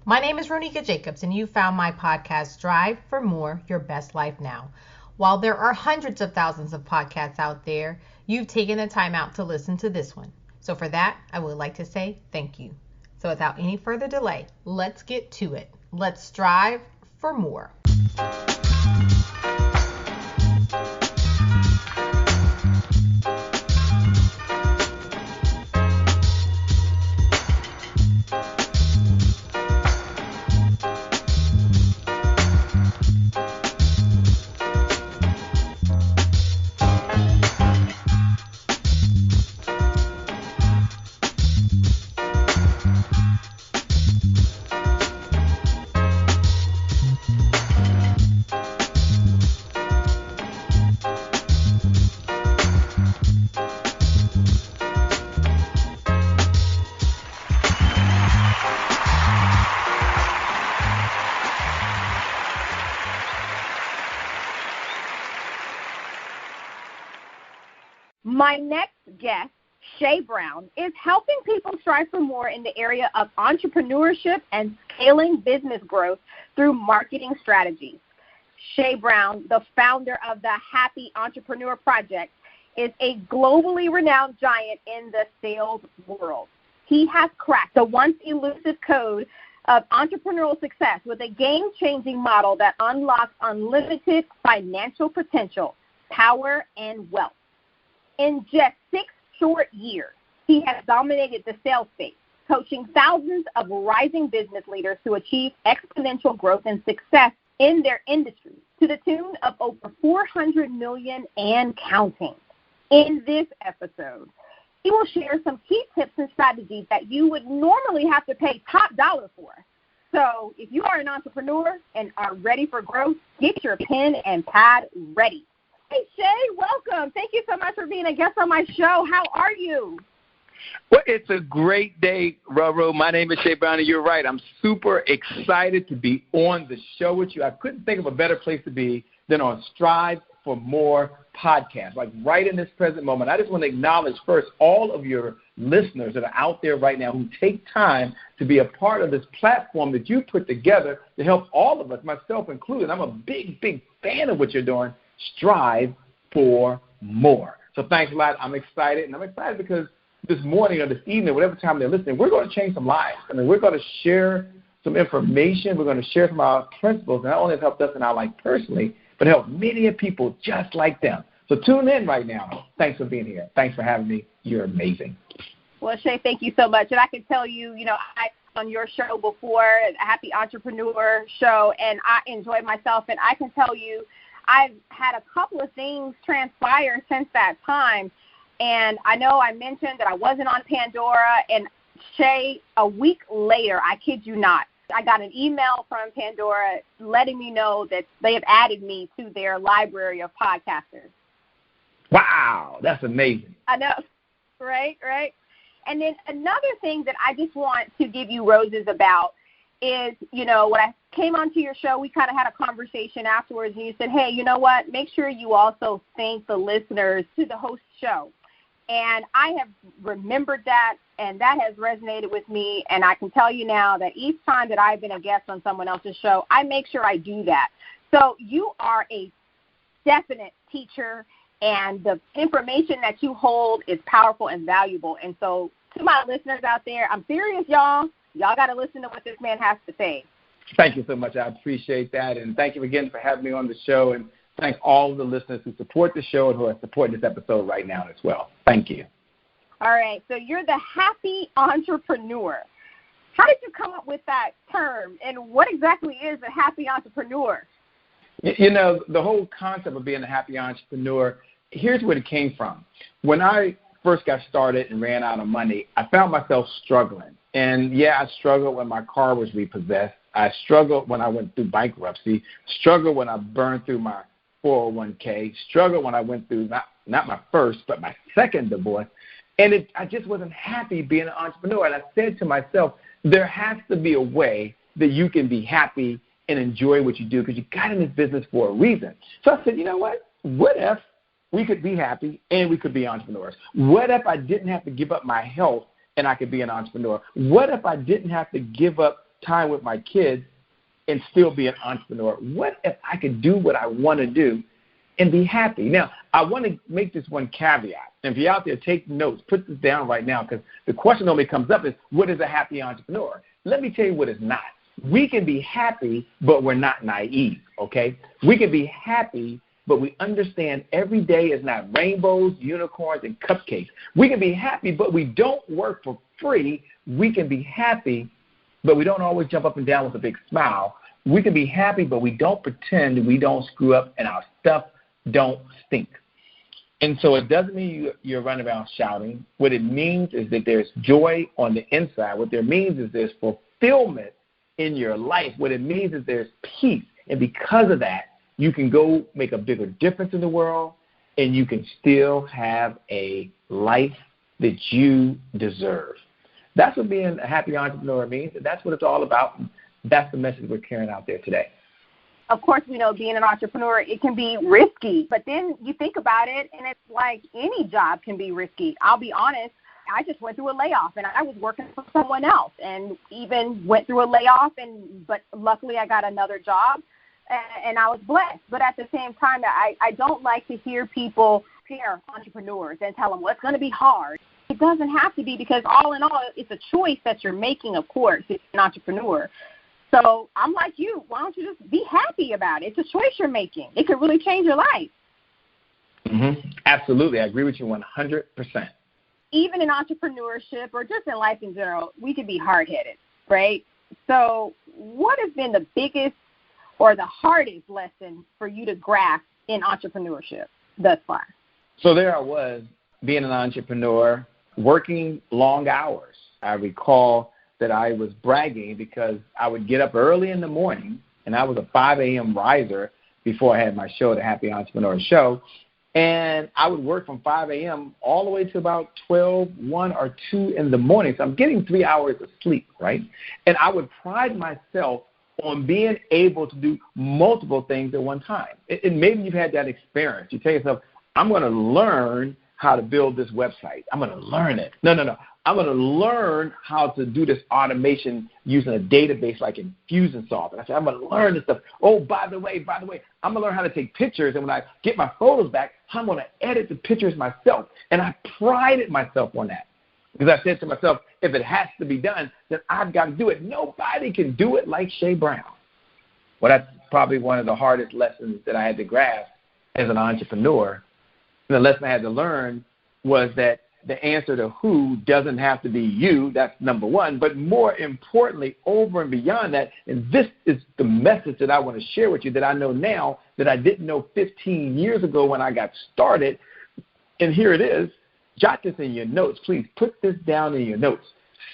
My name is Ronika Jacobs, and you found my podcast, Strive for More, Your Best Life Now. While there are hundreds of thousands of podcasts out there, you've taken the time out to listen to this one. So for that, I would like to say thank you. So without any further delay, let's get to it. Let's strive for more. My next guest, Shay Brown, is helping people strive for more in the area of entrepreneurship and scaling business growth through marketing strategies. Shay Brown, the founder of the Happy Entrepreneur Project, is a globally renowned giant in the sales world. He has cracked the once elusive code of entrepreneurial success with a game-changing model that unlocks unlimited financial potential, power, and wealth. In just 6 short years, he has dominated the sales space, coaching thousands of rising business leaders to achieve exponential growth and success in their industry to the tune of over $400 million and counting. In this episode, he will share some key tips and strategies that you would normally have to pay top dollar for. So if you are an entrepreneur and are ready for growth, get your pen and pad ready. Hey, Shay, welcome. Thank you so much for being a guest on my show. How are you? Well, it's a great day, Roro. My name is Shay Brown, and you're right. I'm super excited to be on the show with you. I couldn't think of a better place to be than on Strive for More podcast, like right in this present moment. I just want to acknowledge first all of your listeners that are out there right now who take time to be a part of this platform that you put together to help all of us, myself included. I'm a big, big fan of what you're doing. Strive for more. So thanks a lot. I'm excited, and I'm excited because this morning or this evening, whatever time they're listening, we're going to change some lives. I mean, we're going to share some information. We're going to share some of our principles, not only have helped us in our life personally, but help many people just like them. So tune in right now. Thanks for being here. Thanks for having me. You're amazing. Well, Shay, thank you so much. And I can tell you, I on your show before, Happy Entrepreneur Show, and I enjoyed myself. And I can tell you, I've had a couple of things transpire since that time, and I know I mentioned that I wasn't on Pandora, and Shay, a week later, I kid you not, I got an email from Pandora letting me know that they have added me to their library of podcasters. Wow, that's amazing. I know, right? And then another thing that I just want to give you roses about is, when I came onto your show, we kind of had a conversation afterwards, and you said, hey, you know what, make sure you also thank the listeners to the host show. And I have remembered that, and that has resonated with me, and I can tell you now that each time that I've been a guest on someone else's show, I make sure I do that. So you are a definite teacher, and the information that you hold is powerful and valuable. And so to my listeners out there, I'm serious, y'all. Y'all got to listen to what this man has to say. Thank you so much. I appreciate that. And thank you again for having me on the show. And thank all of the listeners who support the show and who are supporting this episode right now as well. Thank you. All right. So you're the Happy Entrepreneur. How did you come up with that term? And what exactly is a happy entrepreneur? The whole concept of being a happy entrepreneur, here's where it came from. When I first got started and ran out of money, I found myself struggling. And, I struggled when my car was repossessed. I struggled when I went through bankruptcy, struggled when I burned through my 401k, struggled when I went through not my first, but my second divorce. And I just wasn't happy being an entrepreneur. And I said to myself, there has to be a way that you can be happy and enjoy what you do because you got in this business for a reason. So I said, you know what? What if we could be happy and we could be entrepreneurs? What if I didn't have to give up my health and I could be an entrepreneur? What if I didn't have to give up time with my kids and still be an entrepreneur? What if I could do what I want to do and be happy? Now, I want to make this one caveat. And if you're out there, take notes. Put this down right now, because the question normally comes up is, what is a happy entrepreneur? Let me tell you what it's not. We can be happy, but we're not naive, okay? We can be happy, but we understand every day is not rainbows, unicorns, and cupcakes. We can be happy, but we don't work for free. We can be happy, but we don't always jump up and down with a big smile. We can be happy, but we don't pretend we don't screw up and our stuff don't stink. And so it doesn't mean you're running around shouting. What it means is that there's joy on the inside. What it means is there's fulfillment in your life. What it means is there's peace. And because of that, you can go make a bigger difference in the world, and you can still have a life that you deserve. That's what being a happy entrepreneur means, and that's what it's all about. And that's the message we're carrying out there today. Of course, we know being an entrepreneur, it can be risky. But then you think about it, and it's like any job can be risky. I'll be honest. I just went through a layoff, and I was working for someone else, and even went through a layoff, but luckily I got another job, and I was blessed. But at the same time, I don't like to hear people scare entrepreneurs and tell them, well, it's going to be hard. It doesn't have to be, because all in all, it's a choice that you're making, of course, if you're an entrepreneur. So I'm like you. Why don't you just be happy about it? It's a choice you're making. It could really change your life. Mm-hmm. Absolutely. I agree with you 100%. Even in entrepreneurship or just in life in general, we can be hard-headed, right? So what has been the biggest or the hardest lesson for you to grasp in entrepreneurship thus far? So there I was, being an entrepreneur, working long hours. I recall that I was bragging because I would get up early in the morning, and I was a 5 a.m. riser before I had my show, the Happy Entrepreneur Show, and I would work from 5 a.m. all the way to about 12, 1, or 2 in the morning. So I'm getting 3 hours of sleep, right? And I would pride myself on being able to do multiple things at one time. And maybe you've had that experience. You tell yourself, I'm going to learn how to build this website. I'm going to learn it. No. I'm going to learn how to do this automation using a database like Infusionsoft. And I said, I'm going to learn this stuff. Oh, by the way, I'm going to learn how to take pictures. And when I get my photos back, I'm going to edit the pictures myself. And I prided myself on that, because I said to myself, if it has to be done, then I've got to do it. Nobody can do it like Shay Brown. Well, that's probably one of the hardest lessons that I had to grasp as an entrepreneur. And the lesson I had to learn was that the answer to who doesn't have to be you. That's number one. But more importantly, over and beyond that, and this is the message that I want to share with you that I know now that I didn't know 15 years ago when I got started. And here it is. Jot this in your notes. Please put this down in your notes.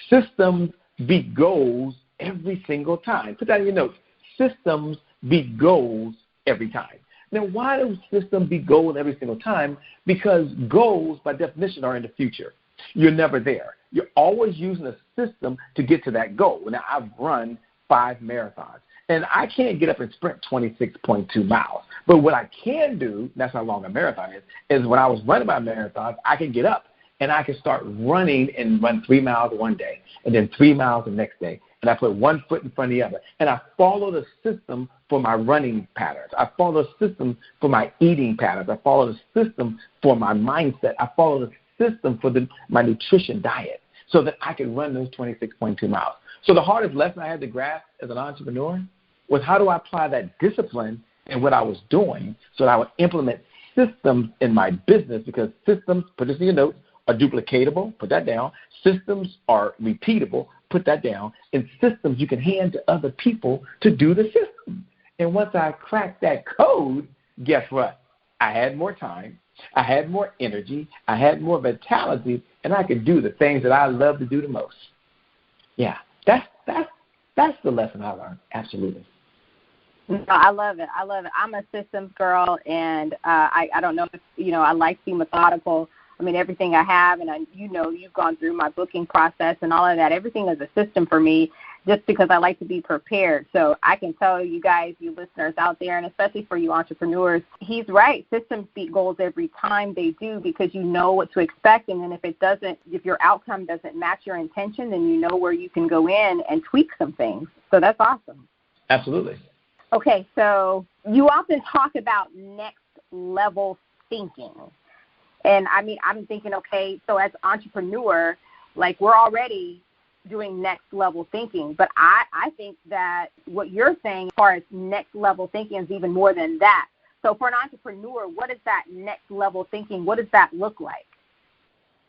Systems beat goals every single time. Put that in your notes. Systems beat goals every time. Now, why do systems beat goals every single time? Because goals, by definition, are in the future. You're never there. You're always using a system to get to that goal. Now, I've run 5 marathons, and I can't get up and sprint 26.2 miles. But what I can do, that's how long a marathon is when I was running my marathons, I can get up and I can start running and run 3 miles one day, and then 3 miles the next day. And I put one foot in front of the other. And I follow the system for my running patterns. I follow the system for my eating patterns. I follow the system for my mindset. I follow the system for my nutrition diet so that I can run those 26.2 miles. So the hardest lesson I had to grasp as an entrepreneur was, how do I apply that discipline in what I was doing so that I would implement systems in my business? Because systems, put this in your notes, are duplicatable. Put that down. Systems are repeatable. Put that down. And systems you can hand to other people to do the system. And once I cracked that code, guess what? I had more time. I had more energy. I had more vitality, and I could do the things that I love to do the most. Yeah, that's the lesson I learned. Absolutely. No, I love it. I'm a systems girl, and I don't know if, I like to be methodical. everything I have, and you've gone through my booking process and all of that. Everything is a system for me just because I like to be prepared. So I can tell you guys, you listeners out there, and especially for you entrepreneurs, he's right. Systems beat goals every time they do because you know what to expect. And then if your outcome doesn't match your intention, then you know where you can go in and tweak some things. So that's awesome. Absolutely. Okay, so you often talk about next level thinking. And I'm thinking, okay, so as an entrepreneur, like we're already doing next level thinking, but I think that what you're saying as far as next level thinking is even more than that. So for an entrepreneur, what is that next level thinking? What does that look like?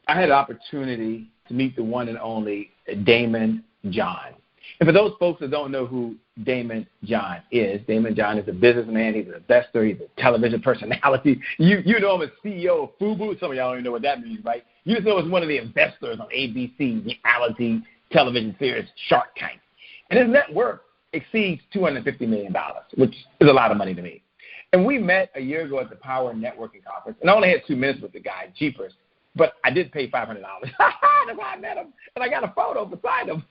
I had an opportunity to meet the one and only Damon John. And for those folks that don't know who Damon John is a businessman. He's an investor. He's a television personality. You know him as CEO of FUBU. Some of y'all don't even know what that means, right? You just know he's one of the investors on ABC reality television series Shark Tank. And his net worth exceeds $250 million, which is a lot of money to me. And we met a year ago at the Power Networking Conference. And I only had 2 minutes with the guy, Jeepers. But I did pay $500. That's why I met him. And I got a photo beside him.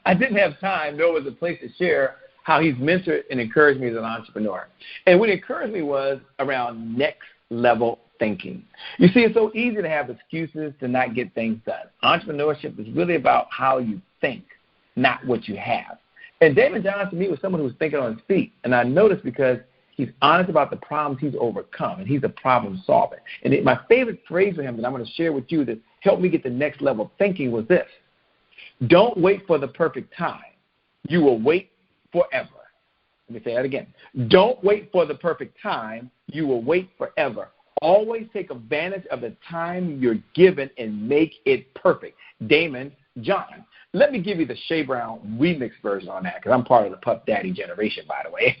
I didn't have time, nor was a place to share how he's mentored and encouraged me as an entrepreneur. And what encouraged me was around next level thinking. You see, it's so easy to have excuses to not get things done. Entrepreneurship is really about how you think, not what you have. And David John, to me, was someone who was thinking on his feet. And I noticed because he's honest about the problems he's overcome, and he's a problem solver. And my favorite phrase for him that I'm going to share with you that helped me get the next level of thinking was this: don't wait for the perfect time. You will wait forever. Let me say that again. Don't wait for the perfect time. You will wait forever. Always take advantage of the time you're given and make it perfect. Damon John. Let me give you the Shea Brown remix version on that, because I'm part of the Puff Daddy generation, by the way.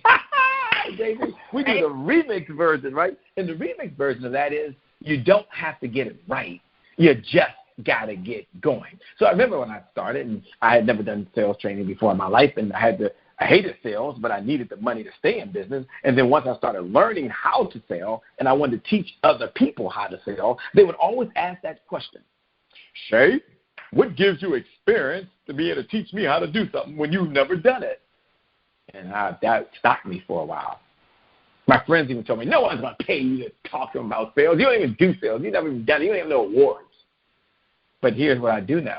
We do the remix version, right? And the remix version of that is you don't have to get it right. You just got to get going. So I remember when I started, and I had never done sales training before in my life, and I hated sales, but I needed the money to stay in business. And then once I started learning how to sell, and I wanted to teach other people how to sell, they would always ask that question: Shay, what gives you experience to be able to teach me how to do something when you've never done it? And that stopped me for a while. My friends even told me, no one's going to pay you to talk to them about sales. You don't even do sales. You've never even done it. You don't even know awards. But here's what I do know.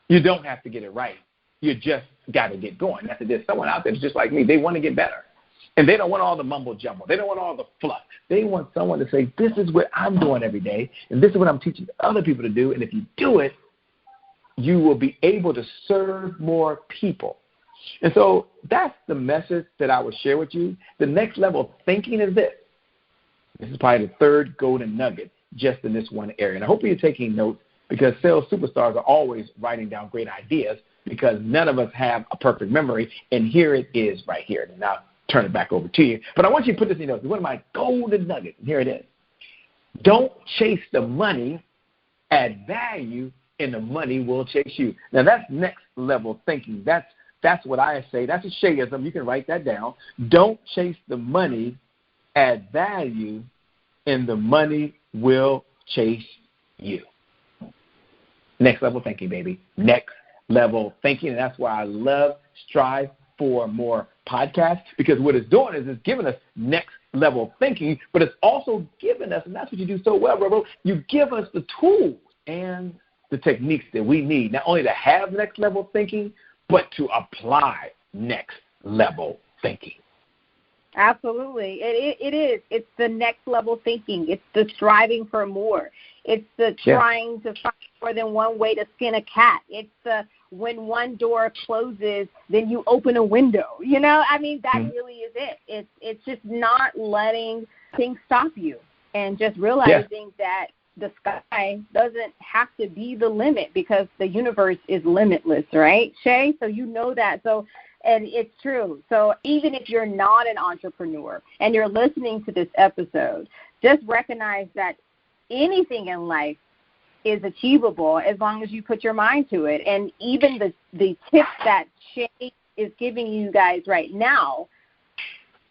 You don't have to get it right. You just got to get going. That's it. There's someone out there that's just like me. They want to get better. And they don't want all the mumble jumble. They don't want all the fluff. They want someone to say, this is what I'm doing every day, and this is what I'm teaching other people to do. And if you do it, you will be able to serve more people. And so that's the message that I would share with you. The next level of thinking is this. This is probably the third golden nugget just in this one area. And I hope you're taking notes, because sales superstars are always writing down great ideas, because none of us have a perfect memory. And here it is right here. And I'll turn it back over to you. But I want you to put this in your notes. It's one of my golden nuggets. And here it is. Don't chase the money. Add value, and the money will chase you. Now, that's next level thinking. That's what I say. That's a Shayism. You can write that down. Don't chase the money. Add value, and the money will chase you. Next level thinking, baby. Next level thinking. And that's why I love Strive for More podcast, because what it's doing is it's giving us next level thinking, but it's also giving us, and that's what you do so well, Robo, you give us the tools and the techniques that we need, not only to have next level thinking, but to apply next level thinking. Absolutely. It is. It's the next level thinking. It's the striving for more. It's the trying to find more than one way to skin a cat. It's the when one door closes, then you open a window. You know, I mean, that really is it. It's just not letting things stop you, and just realizing that the sky doesn't have to be the limit, because the universe is limitless, right, Shay? So you know that. So, and it's true. So even if you're not an entrepreneur and you're listening to this episode, just recognize that anything in life is achievable as long as you put your mind to it. And even the tips that Shay is giving you guys right now,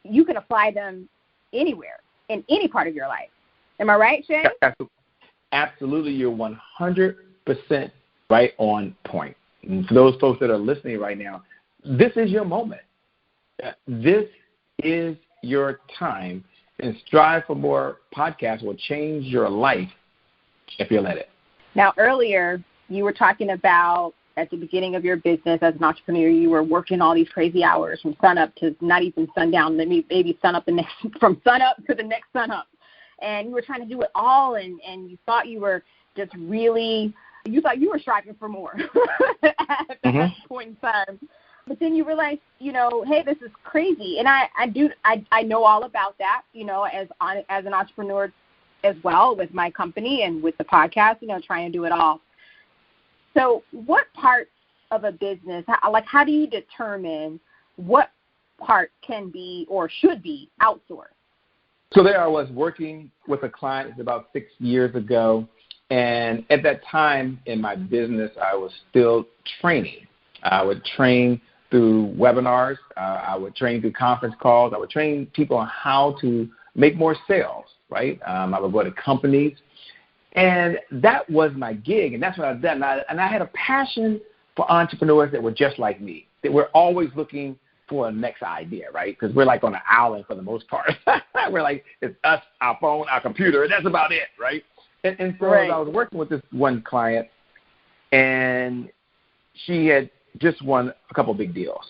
you can apply them anywhere, in any part of your life. Am I right, Shay? absolutely, you're 100% right on point. And for those folks that are listening right now, this is your moment. This is your time. And Strive for More podcast will change your life if you let it. Now, earlier, you were talking about at the beginning of your business as an entrepreneur, you were working all these crazy hours from sun up to not even sundown, maybe sun up from sun up to the next sun up. And you were trying to do it all, and you thought you were just really, you thought you were striving for more at that point in time. But then you realize, hey, this is crazy. And I know all about that, as an entrepreneur as well with my company and with the podcast, trying to do it all. So what parts of a business, how do you determine what part can be or should be outsourced? So there I was working with a client about 6 years ago. And at that time in my business, I was still training. I would train through webinars. I would train through conference calls. I would train people on how to make more sales, right? I would go to companies. And that was my gig, and that's what I've done. And I had a passion for entrepreneurs that were just like me, that were always looking for a next idea, right? Because we're like on an island for the most part. We're like, it's us, our phone, our computer, and that's about it, right? And so right. As I was working with this one client, and she had just won a couple big deals.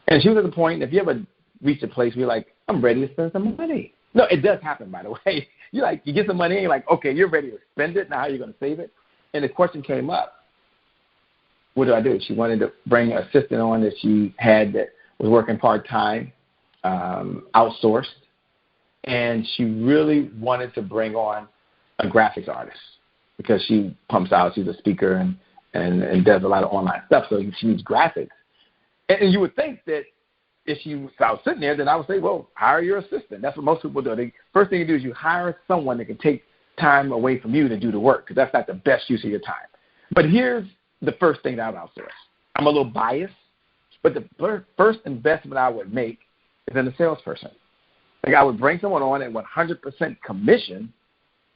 And she was at the point, if you ever reach a place where you're like, I'm ready to spend some money. No, it does happen, by the way. You get some money and you're like, okay, you're ready to spend it. Now how are you going to save it? And the question came up, what do I do? She wanted to bring an assistant on that she had that was working part-time, outsourced. And she really wanted to bring on a graphics artist because she pumps out. She's a speaker and does a lot of online stuff, so she needs graphics. And you would think that if I was sitting there, then I would say, well, hire your assistant. That's what most people do. First thing you do is you hire someone that can take time away from you to do the work, because that's not the best use of your time. But here's the first thing that I would outsource. I'm a little biased, but the first investment I would make is in a salesperson. Like I would bring someone on at 100% commission,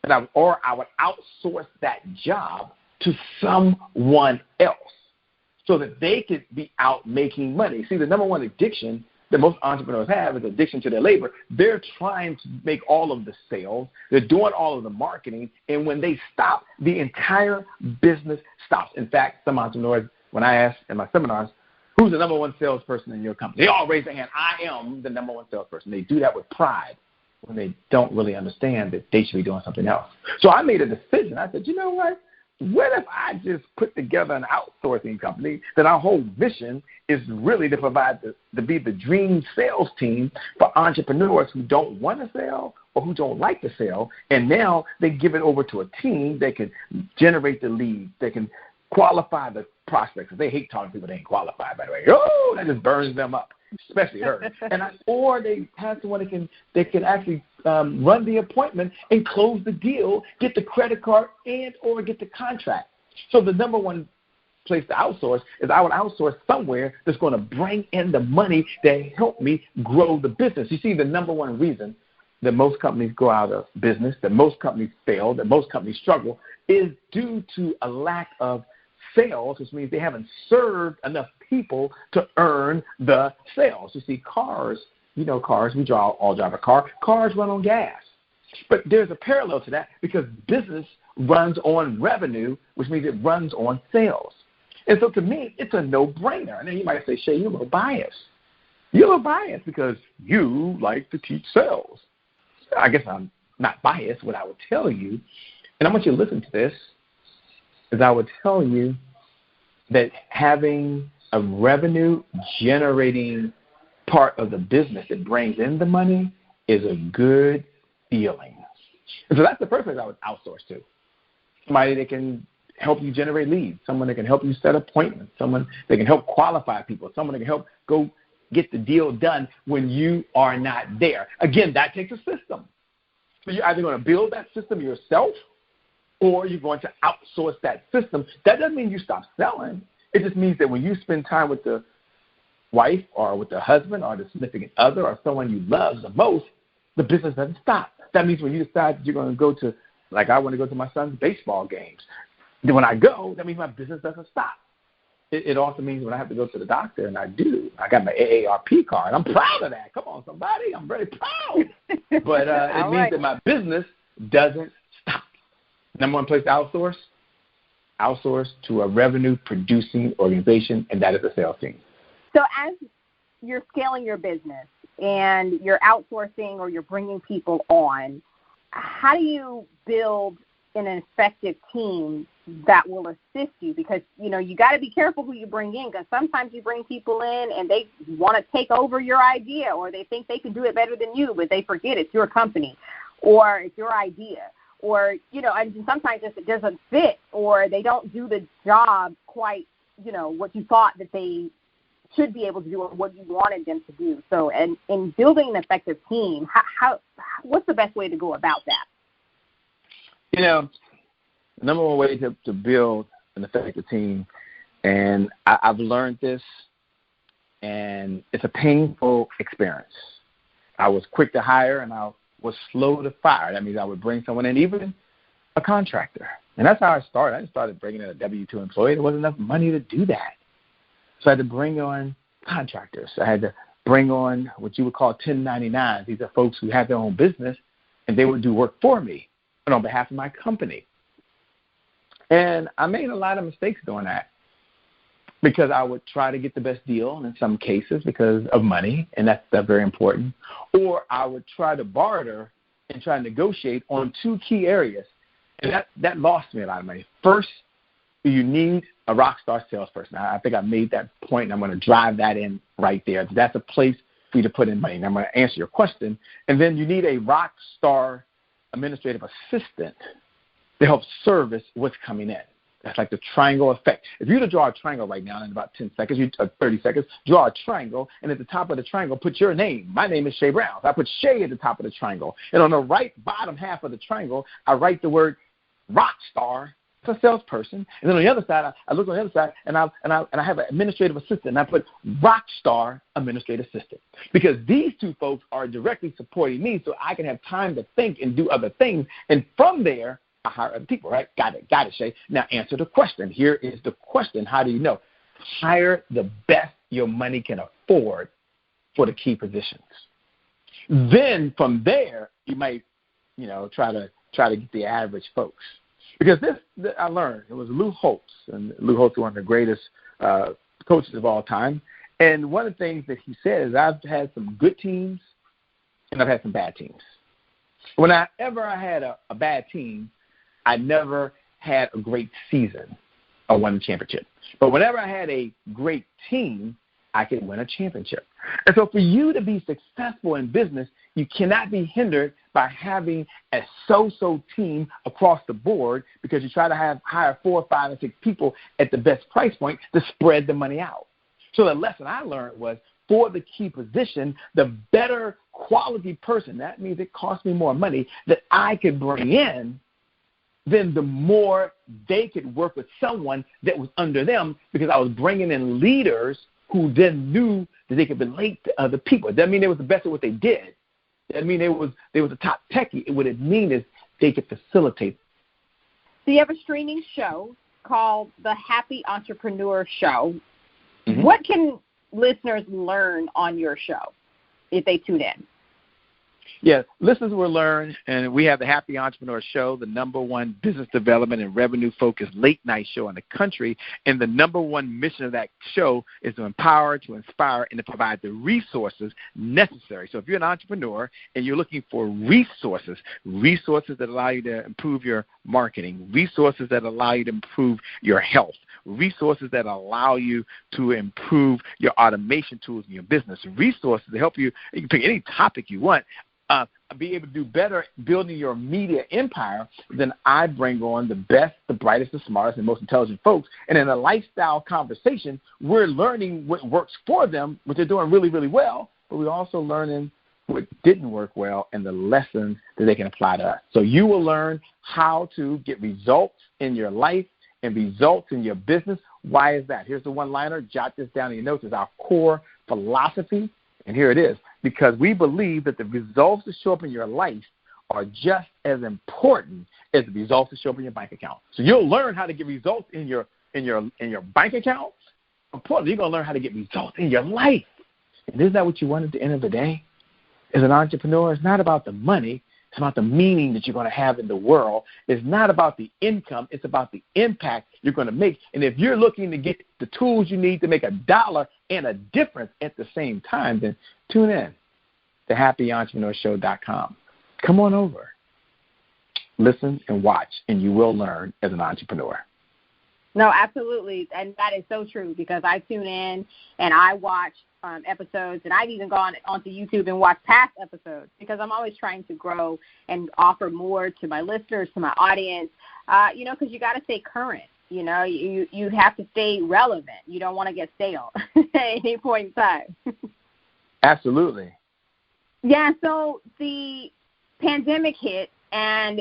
and I would outsource that job to someone else, so that they could be out making money. See, the number one addiction that most entrepreneurs have is addiction to their labor. They're trying to make all of the sales. They're doing all of the marketing. And when they stop, the entire business stops. In fact, some entrepreneurs, when I ask in my seminars, who's the number one salesperson in your company? They all raise their hand. I am the number one salesperson. They do that with pride when they don't really understand that they should be doing something else. So I made a decision. I said, you know what? What if I just put together an outsourcing company that our whole mission is really to provide to be the dream sales team for entrepreneurs who don't want to sell or who don't like to sell, and now they give it over to a team that can generate the leads, they can qualify the prospects, because they hate talking to people that ain't qualified, by the way. Oh, that just burns them up, especially her. Or they have someone that can actually run the appointment and close the deal, get the credit card, and or get the contract. So the number one place to outsource is I would outsource somewhere that's going to bring in the money that help me grow the business. You see, the number one reason that most companies go out of business, that most companies fail, that most companies struggle, is due to a lack of sales, which means they haven't served enough people to earn the sales. You see, cars, we all drive a car. Cars run on gas. But there's a parallel to that, because business runs on revenue, which means it runs on sales. And so to me, it's a no-brainer. And then you might say, Shay, you're a little biased. You're a little biased because you like to teach sales. I guess I'm not biased. What I would tell you, and I want you to listen to this, is I would tell you that having a revenue-generating part of the business that brings in the money is a good feeling. And so that's the first place I would outsource to. Somebody that can help you generate leads, someone that can help you set appointments, someone that can help qualify people, someone that can help go get the deal done when you are not there. Again, that takes a system. So you're either going to build that system yourself, or you're going to outsource that system. That doesn't mean you stop selling. It just means that when you spend time with the wife or with the husband or the significant other or someone you love the most, the business doesn't stop. That means when you decide that you're going to go to Like I want to go to my son's baseball games. Then when I go, that means my business doesn't stop. It also means when I have to go to the doctor, and I do, I got my AARP card. I'm proud of that. Come on, somebody. I'm very proud. But it means that my business doesn't stop. Number one place to outsource to a revenue-producing organization, and that is a sales team. So as you're scaling your business and you're outsourcing or you're bringing people on, how do you build an effective team that will assist you? Because, you got to be careful who you bring in, because sometimes you bring people in and they want to take over your idea, or they think they can do it better than you, but they forget it's your company or it's your idea, or, and sometimes it doesn't fit, or they don't do the job quite, what you thought that they should be able to do or what you wanted them to do. So, and in building an effective team, what's the best way to go about that? The number one way to build an effective team, and I've learned this, and it's a painful experience. I was quick to hire, and I was slow to fire. That means I would bring someone in, even a contractor. And that's how I started. I just started bringing in a W-2 employee. There wasn't enough money to do that. So I had to bring on contractors. I had to bring on what you would call 1099s. These are folks who have their own business, and they would do work for me and on behalf of my company. And I made a lot of mistakes doing that because I would try to get the best deal, and in some cases because of money, and that's very important. Or I would try to barter and try to negotiate on two key areas, and that lost me a lot of money. First, you need a rock star salesperson. I think I made that point, and I'm going to drive that in right there. That's a place for you to put in money. And I'm going to answer your question. And then you need a rock star administrative assistant to help service what's coming in. That's like the triangle effect. If you were to draw a triangle right now in about 10 seconds, 30 seconds, draw a triangle, and at the top of the triangle, put your name. My name is Shay Brown. So I put Shay at the top of the triangle. And on the right bottom half of the triangle, I write the word rock star. It's a salesperson. And then on the other side, I look on the other side, and I have an administrative assistant, and I put rock star administrative assistant. Because these two folks are directly supporting me so I can have time to think and do other things. And from there, I hire other people, right? Got it, Shay. Now answer the question. Here is the question. How do you know? Hire the best your money can afford for the key positions. Then from there, you might, try to get the average folks. Because this I learned, it was Lou Holtz, and Lou Holtz is one of the greatest coaches of all time. And one of the things that he said is I've had some good teams and I've had some bad teams. Whenever I had a bad team, I never had a great season or won the championship. But whenever I had a great team, I could win a championship. And so for you to be successful in business, you cannot be hindered by having a so-so team across the board because you try to hire 4, 5, and 6 people at the best price point to spread the money out. So the lesson I learned was for the key position, the better quality person, that means it costs me more money, that I could bring in, then the more they could work with someone that was under them because I was bringing in leaders who then knew that they could relate to other people. It doesn't mean they was the best at what they did. It doesn't mean they was a top techie. What it means is they could facilitate. So you have a streaming show called The Happy Entrepreneur Show. Mm-hmm. What can listeners learn on your show if they tune in? Yeah, listeners will learn, and we have the Happy Entrepreneur Show, the #1 business development and revenue-focused late-night show in the country, and the #1 mission of that show is to empower, to inspire, and to provide the resources necessary. So if you're an entrepreneur and you're looking for resources that allow you to improve your marketing, resources that allow you to improve your health, resources that allow you to improve your automation tools in your business, resources to help you can pick any topic you want, be able to do better building your media empire, then I bring on the best, the brightest, the smartest, and most intelligent folks. And in a lifestyle conversation, we're learning what works for them, what they're doing really, really well, but we're also learning what didn't work well and the lessons that they can apply to us. So you will learn how to get results in your life and results in your business. Why is that? Here's the one-liner. Jot this down in your notes. It's our core philosophy. And here it is, because we believe that the results that show up in your life are just as important as the results that show up in your bank account. So you'll learn how to get results in your bank account. Importantly, you're going to learn how to get results in your life. And isn't that what you want at the end of the day? As an entrepreneur, it's not about the money. It's about the meaning that you're going to have in the world. It's not about the income. It's about the impact you're going to make. And if you're looking to get the tools you need to make $1 and a difference at the same time, then tune in to happyentrepreneurshow.com. Come on over. Listen and watch, and you will learn as an entrepreneur. No, absolutely. And that is so true, because I tune in and I watch episodes, and I've even gone onto YouTube and watched past episodes, because I'm always trying to grow and offer more to my listeners, to my audience, because you got to stay current. You have to stay relevant. You don't want to get stale at any point in time. Absolutely. Yeah, so the pandemic hit, and,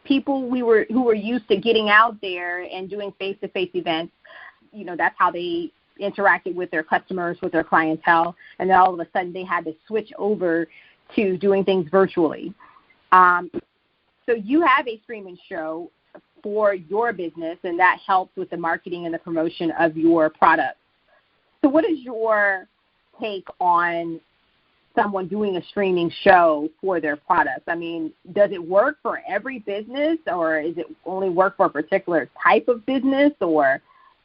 people who were used to getting out there and doing face-to-face events, that's how they interacted with their customers, with their clientele, and then all of a sudden they had to switch over to doing things virtually. So you have a streaming show for your business, and that helps with the marketing and the promotion of your products. So what is your take on someone doing a streaming show for their products? I mean, does it work for every business, or is it only work for a particular type of business?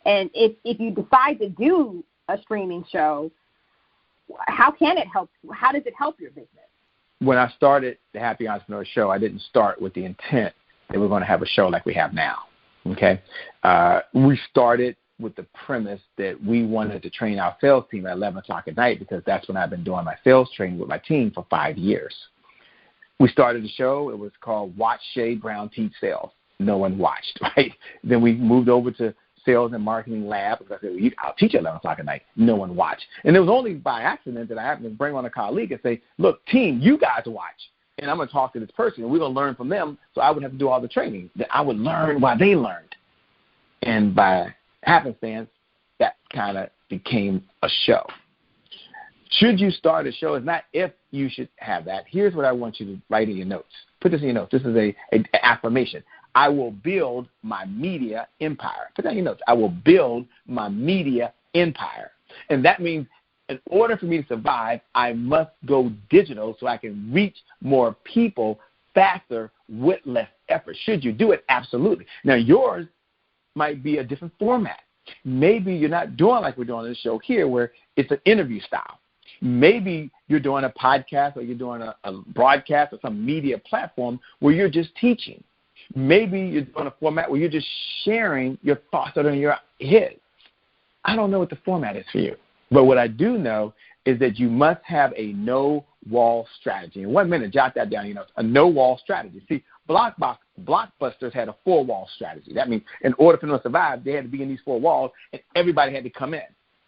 And if you decide to do a streaming show, how can it help? How does it help your business? When I started the Happy Entrepreneur Show, I didn't start with the intent that we're going to have a show like we have now. Okay, we started with the premise that we wanted to train our sales team at 11 o'clock at night, because that's when I've been doing my sales training with my team for 5 years. We started the show. It was called Watch Shay Brown Teach Sales. No one watched, right? Then we moved over to Sales and Marketing Lab. I said, I'll teach at 11 o'clock at night. No one watched. And it was only by accident that I happened to bring on a colleague and say, look, team, you guys watch. And I'm going to talk to this person, and we're going to learn from them, so I would have to do all the training. That I would learn while they learned. And by happenstance, that kind of became a show. Should you start a show? It's not if you should have that. Here's what I want you to write in your notes. Put this in your notes. This is an affirmation. I will build my media empire. Put that in your notes. I will build my media empire. And that means in order for me to survive, I must go digital so I can reach more people faster with less effort. Should you do it? Absolutely. Now, yours might be a different format. Maybe you're not doing like we're doing on this show here, where it's an interview style. Maybe you're doing a podcast, or you're doing a broadcast or some media platform where you're just teaching. Maybe you're doing a format where you're just sharing your thoughts that are in your head. I don't know what the format is for you. But what I do know is that you must have a no-wall strategy. In 1 minute, jot that down. A no-wall strategy. See, Blockbusters had a four-wall strategy. That means in order for them to survive, they had to be in these four walls, and everybody had to come in.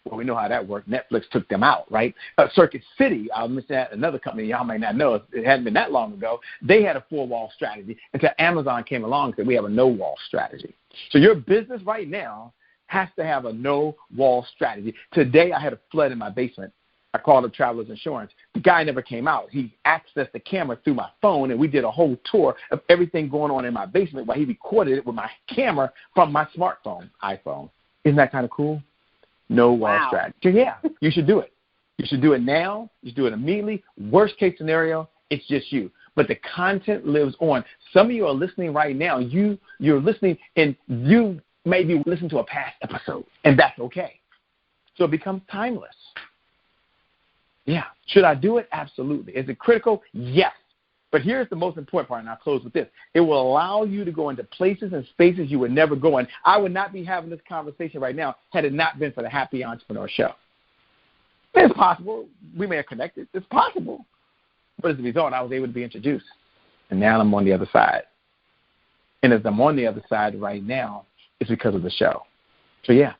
Well, we know how that worked. Netflix took them out, right? Circuit City, I'll mention that, another company y'all might not know. It hadn't been that long ago. They had a four-wall strategy until Amazon came along and said, we have a no-wall strategy. So your business right now has to have a no-wall strategy. Today I had a flood in my basement. I called up Travelers Insurance. The guy never came out. He accessed the camera through my phone, and we did a whole tour of everything going on in my basement while he recorded it with my camera from my smartphone, iPhone. Isn't that kind of cool? No-wall strategy. So, yeah, you should do it. You should do it now. You should do it immediately. Worst case scenario, it's just you. But the content lives on. Some of you are listening right now. You're listening, and you may be listening to a past episode, and that's okay. So it becomes timeless. Yeah. Should I do it? Absolutely. Is it critical? Yes. But here's the most important part, and I'll close with this. It will allow you to go into places and spaces you would never go in. I would not be having this conversation right now had it not been for the Happy Entrepreneur Show. It's possible. We may have connected. It's possible. But as a result, I was able to be introduced. And now I'm on the other side. And as I'm on the other side right now, it's because of the show. So, yeah,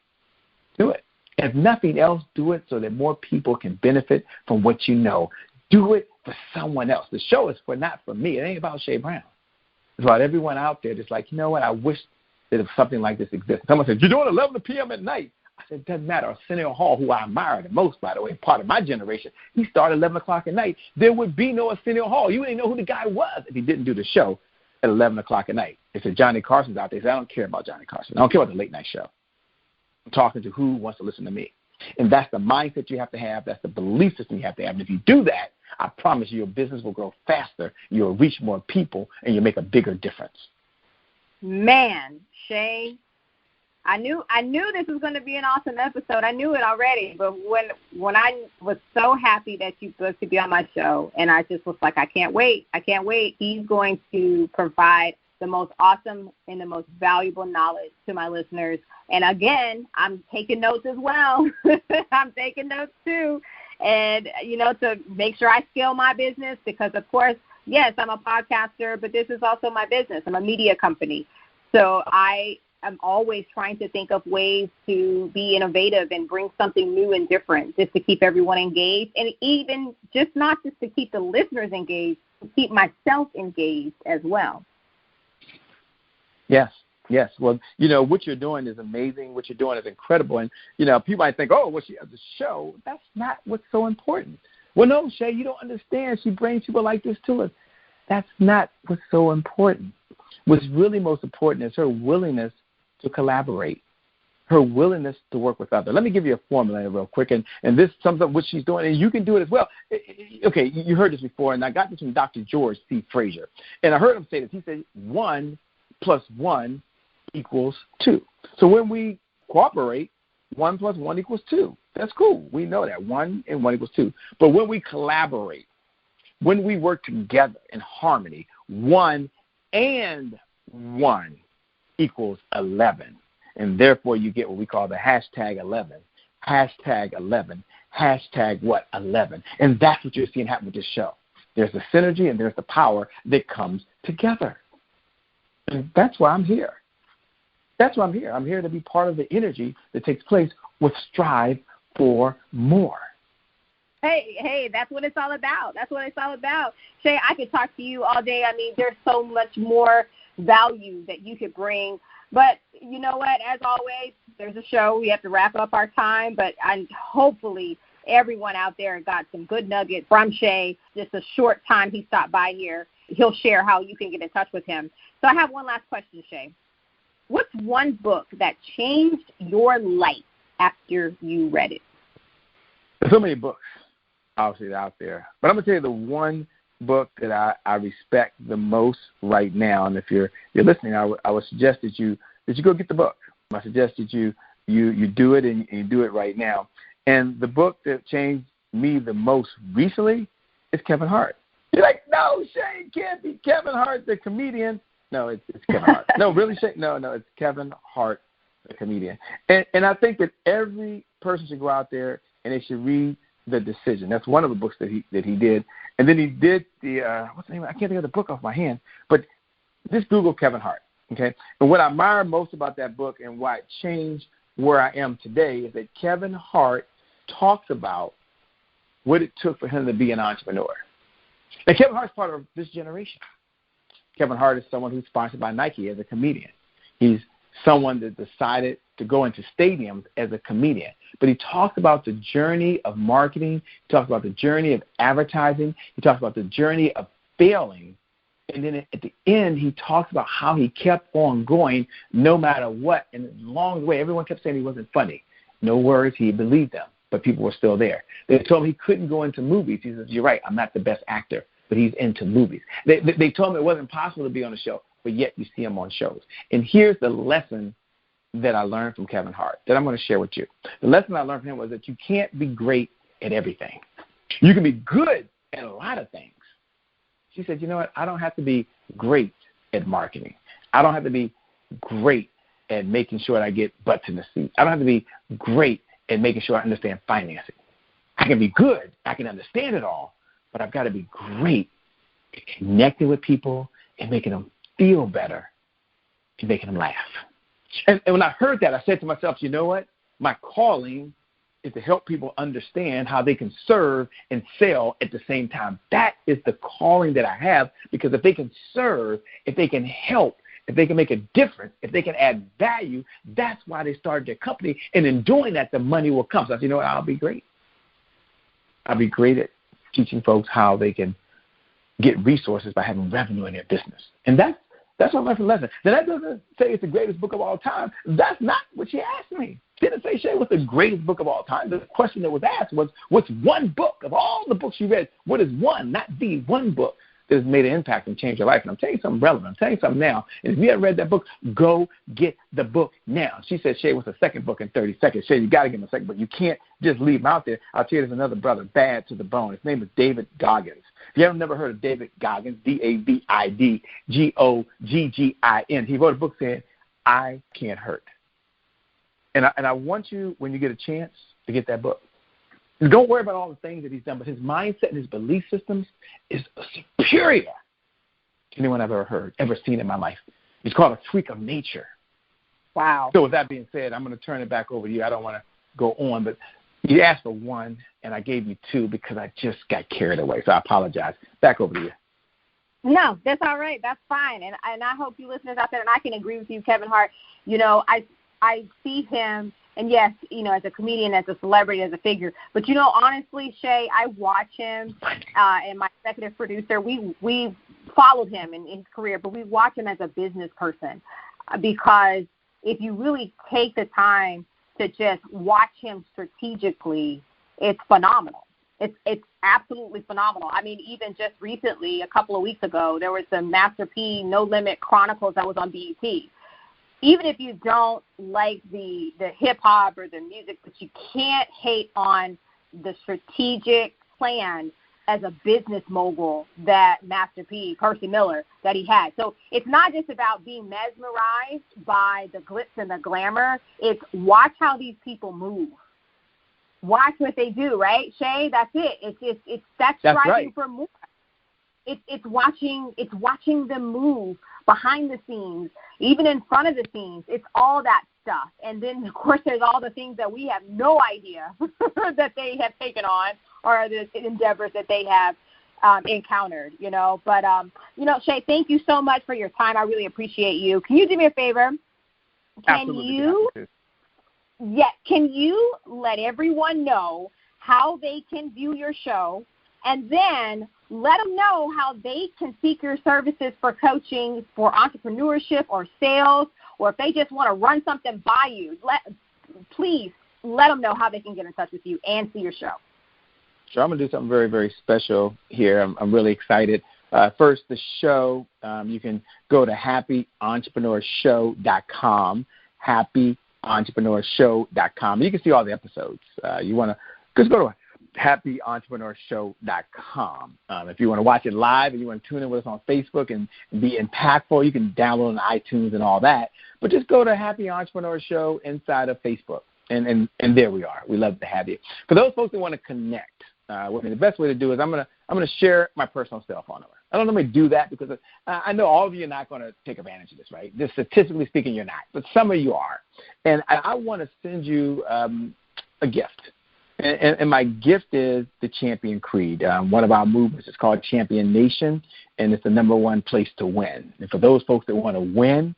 do it. If nothing else, do it so that more people can benefit from what you know. Do it for someone else. The show is not for me. It ain't about Shay Brown. It's about everyone out there that's like, you know what, I wish that if something like this existed. Someone says, you're doing 11 p.m. at night. I said, it doesn't matter. Arsenio Hall, who I admire the most, by the way, part of my generation, he started 11 o'clock at night. There would be no Arsenio Hall. You wouldn't know who the guy was if he didn't do the show at 11 o'clock at night. They said, Johnny Carson's out there. He said, I don't care about Johnny Carson. I don't care about the late night show. I'm talking to who wants to listen to me. And that's the mindset you have to have. That's the belief system you have to have. And if you do that, I promise you your business will grow faster. You'll reach more people, and you'll make a bigger difference. Man, Shay, I knew this was going to be an awesome episode. I knew it already, but when I was so happy that you booked to be on my show, and I just was like, I can't wait. He's going to provide the most awesome and the most valuable knowledge to my listeners. And again, I'm taking notes as well. I'm taking notes too. And, to make sure I scale my business because, of course, yes, I'm a podcaster, but this is also my business. I'm a media company. So I'm always trying to think of ways to be innovative and bring something new and different just to keep everyone engaged, and even just not just to keep the listeners engaged, to keep myself engaged as well. Yes. Well, what you're doing is amazing. What you're doing is incredible. And, people might think, oh, well, she has a show. That's not what's so important. Well, no, Shay, you don't understand. She brings people like this to us. That's not what's so important. What's really most important is her willingness to collaborate, her willingness to work with others. Let me give you a formula real quick, and this sums up what she's doing, and you can do it as well. Okay, you heard this before, and I got this from Dr. George C. Frazier, and I heard him say this. He said 1 + 1 = 2. So when we cooperate, 1 + 1 = 2. That's cool. We know that 1 and 1 = 2. But when we collaborate, when we work together in harmony, 1 and 1 = 11. And therefore you get what we call the #11. #11. What? 11. And that's what you're seeing happen with this show. There's the synergy and there's the power that comes together. And that's why I'm here. I'm here to be part of the energy that takes place with Strive for More. Hey, that's what it's all about. Shay, I could talk to you all day. I mean, there's so much more value that you could bring. But you know what? As always, there's a show. We have to wrap up our time. But hopefully everyone out there got some good nuggets from Shay. Just a short time he stopped by here. He'll share how you can get in touch with him. So I have one last question, Shay. What's one book that changed your life after you read it? There's so many books, obviously, out there. But I'm going to tell you the one book that I respect the most right now. And if you're listening, I would suggest that you go get the book. I suggest that you do it and you do it right now. And the book that changed me the most recently is Kevin Hart. You're like, no, Shay, it can't be Kevin Hart, the comedian. No, it's Kevin Hart. No, really, Shay? No, it's Kevin Hart, the comedian. And I think that every person should go out there and they should read The Decision. That's one of the books that he did. And then he did the, what's the name? I can't think of the book off my hand. But just Google Kevin Hart, okay? And what I admire most about that book and why it changed where I am today is that Kevin Hart talks about what it took for him to be an entrepreneur. And Kevin Hart's part of this generation. Kevin Hart is someone who's sponsored by Nike as a comedian. He's someone that decided to go into stadiums as a comedian. But he talks about the journey of marketing. He talks about the journey of advertising. He talks about the journey of failing. And then at the end, he talks about how he kept on going no matter what. And along the way, everyone kept saying he wasn't funny. No worries, he believed them, but people were still there. They told him he couldn't go into movies. He says, you're right, I'm not the best actor, but he's into movies. They told him it wasn't possible to be on a show, but yet you see him on shows. And here's the lesson that I learned from Kevin Hart that I'm going to share with you. The lesson I learned from him was that you can't be great at everything. You can be good at a lot of things. She said, you know what, I don't have to be great at marketing. I don't have to be great at making sure that I get butts in the seat. I don't have to be great at making sure I understand financing. I can be good. I can understand it all, but I've got to be great at connecting with people and making them feel better and making them laugh. And when I heard that, I said to myself, you know what? My calling is to help people understand how they can serve and sell at the same time. That is the calling that I have, because if they can serve, if they can help, if they can make a difference, if they can add value, that's why they started their company. And in doing that, the money will come. So I said, you know what, I'll be great. I'll be great at teaching folks how they can get resources by having revenue in their business. And that's what I learned from the lesson. Now, that doesn't say it's the greatest book of all time. That's not what she asked me. She didn't say, Shay, what's the greatest book of all time? The question that was asked was, what's one book of all the books you read? What is one, not the one book that has made an impact and changed your life? And I'm telling you something relevant. I'm telling you something now. And if you haven't read that book, go get the book now. She said, Shay, what's the second book in 30 seconds? Shay, you got to give him a second book. You can't just leave him out there. I'll tell you, there's another brother, bad to the bone. His name is David Goggins. If you haven't never heard of David Goggins, Davidgoggin, he wrote a book saying, I Can't Hurt. And I want you, when you get a chance, to get that book. And don't worry about all the things that he's done, but his mindset and his belief systems is superior to anyone I've ever seen in my life. It's called A Freak of Nature. Wow. So with that being said, I'm going to turn it back over to you. I don't want to go on, but you asked for one, and I gave you two because I just got carried away. So I apologize. Back over to you. No, that's all right. That's fine. And I hope you listeners out there, and I can agree with you, Kevin Hart. You know, I see him, and yes, you know, as a comedian, as a celebrity, as a figure. But, you know, honestly, Shay, I watch him and my executive producer, we followed him in his career, but we watch him as a business person because if you really take the time to just watch him strategically, it's phenomenal. It's absolutely phenomenal. I mean, even just recently, a couple of weeks ago, there was the Master P No Limit Chronicles that was on BET. Even if you don't like the hip-hop or the music, but you can't hate on the strategic plan as a business mogul that Master P, Percy Miller, that he had. So it's not just about being mesmerized by the glitz and the glamour. It's watch how these people move. Watch what they do, right, Shay? That's it. That's striving right. for more. It's watching them move behind the scenes, even in front of the scenes. It's all that stuff. And then, of course, there's all the things that we have no idea that they have taken on or the endeavors that they have encountered, you know. But, you know, Shay, thank you so much for your time. I really appreciate you. Can you do me a favor? Absolutely. Can you let everyone know how they can view your show, and then let them know how they can seek your services for coaching, for entrepreneurship or sales, or if they just want to run something by you. Please let them know how they can get in touch with you and see your show. Sure, I'm going to do something very, very special here. I'm really excited. First, the show, you can go to happyentrepreneurshow.com, happyentrepreneurshow.com. You can see all the episodes. You want to just go to happyentrepreneurshow.com. If you want to watch it live and you want to tune in with us on Facebook and be impactful, you can download on iTunes and all that. But just go to Happy Entrepreneur Show inside of Facebook, and there we are. We love to have you. For those folks that want to connect with me, the best way to do is I'm gonna share my personal cell phone number. I don't normally do that because I know all of you are not going to take advantage of this, right? Just statistically speaking, you're not, but some of you are. And I want to send you a gift. And my gift is the Champion Creed. One of our movements is called Champion Nation, and it's the number one place to win. And for those folks that want to win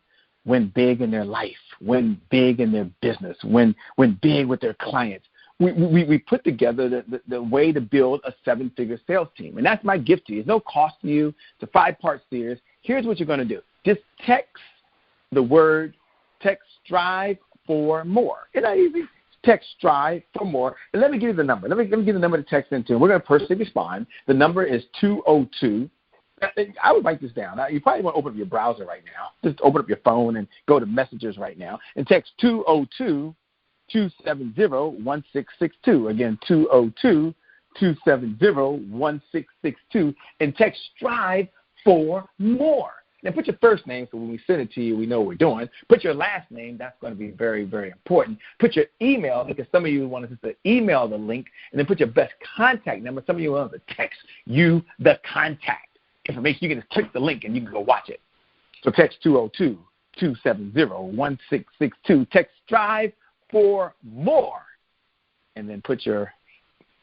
big in their life, win big in their business, win big with their clients, we put together the way to build a 7-figure sales team. And that's my gift to you. There's no cost to you. It's a 5-part series. Here's what you're going to do. Just text Strive for More. Isn't that easy? Text Strive for More. And let me give you the number. Let me give you the number to text into. We're going to personally respond. The number is 202. I would write this down. You probably want to open up your browser right now. Just open up your phone and go to Messages right now and text 202-270-1662. Again, 202-270-1662, and text Strive for More. Now, put your first name so when we send it to you, we know what we're doing. Put your last name. That's going to be very, very important. Put your email, because some of you want us to email the link, and then put your best contact number. Some of you want us to text you the contact information. You can just click the link, and you can go watch it. So text 202-270-1662. Text Strive for More, and then put your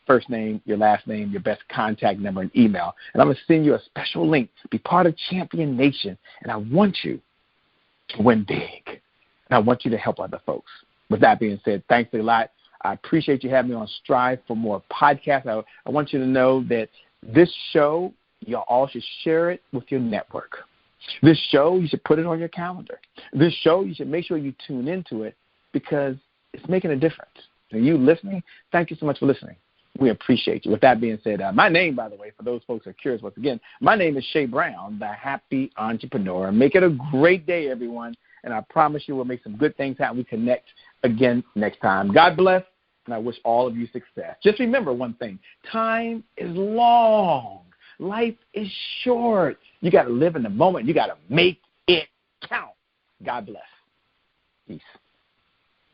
first name, your last name, your best contact number, and email. And I'm going to send you a special link. Be part of Champion Nation. And I want you to win big. And I want you to help other folks. With that being said, thanks a lot. I appreciate you having me on Strive for More podcast. I want you to know that this show, you all should share it with your network. This show, you should put it on your calendar. This show, you should make sure you tune into it because it's making a difference. And you listening, thank you so much for listening. We appreciate you. With that being said, my name, by the way, for those folks who are curious, once again, my name is Shay Brown, the Happy Entrepreneur. Make it a great day, everyone, and I promise you we'll make some good things happen. We connect again next time. God bless, and I wish all of you success. Just remember one thing. Time is long. Life is short. You got to live in the moment. You got to make it count. God bless. Peace.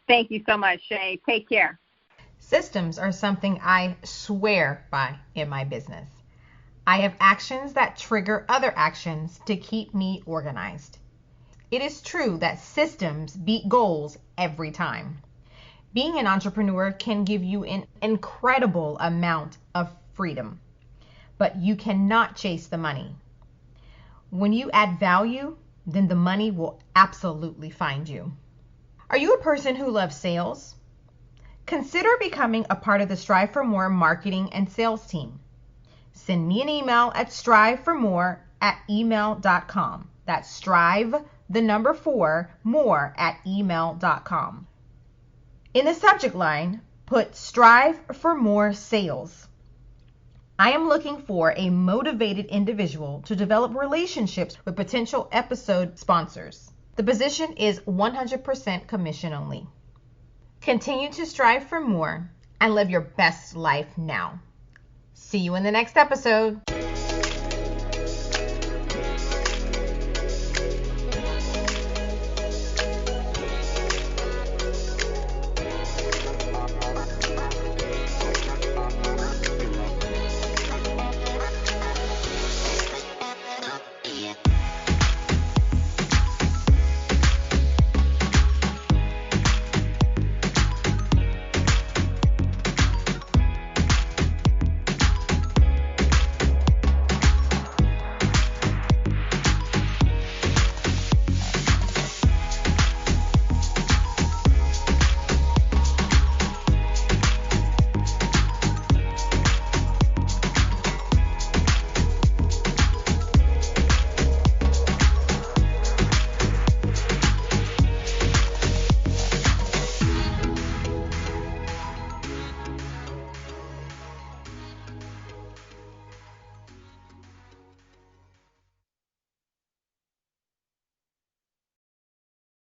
Thank you so much, Shay. Take care. Systems are something I swear by in my business. I have actions that trigger other actions to keep me organized. It is true that systems beat goals every time. Being an entrepreneur can give you an incredible amount of freedom, but you cannot chase the money. When you add value, then the money will absolutely find you. Are you a person who loves sales? Consider becoming a part of the Strive for More marketing and sales team. Send me an email at strive4more@email.com. That's strive, the number 4, more@email.com. In the subject line, put Strive for More Sales. I am looking for a motivated individual to develop relationships with potential episode sponsors. The position is 100% commission only. Continue to strive for more and live your best life now. See you in the next episode.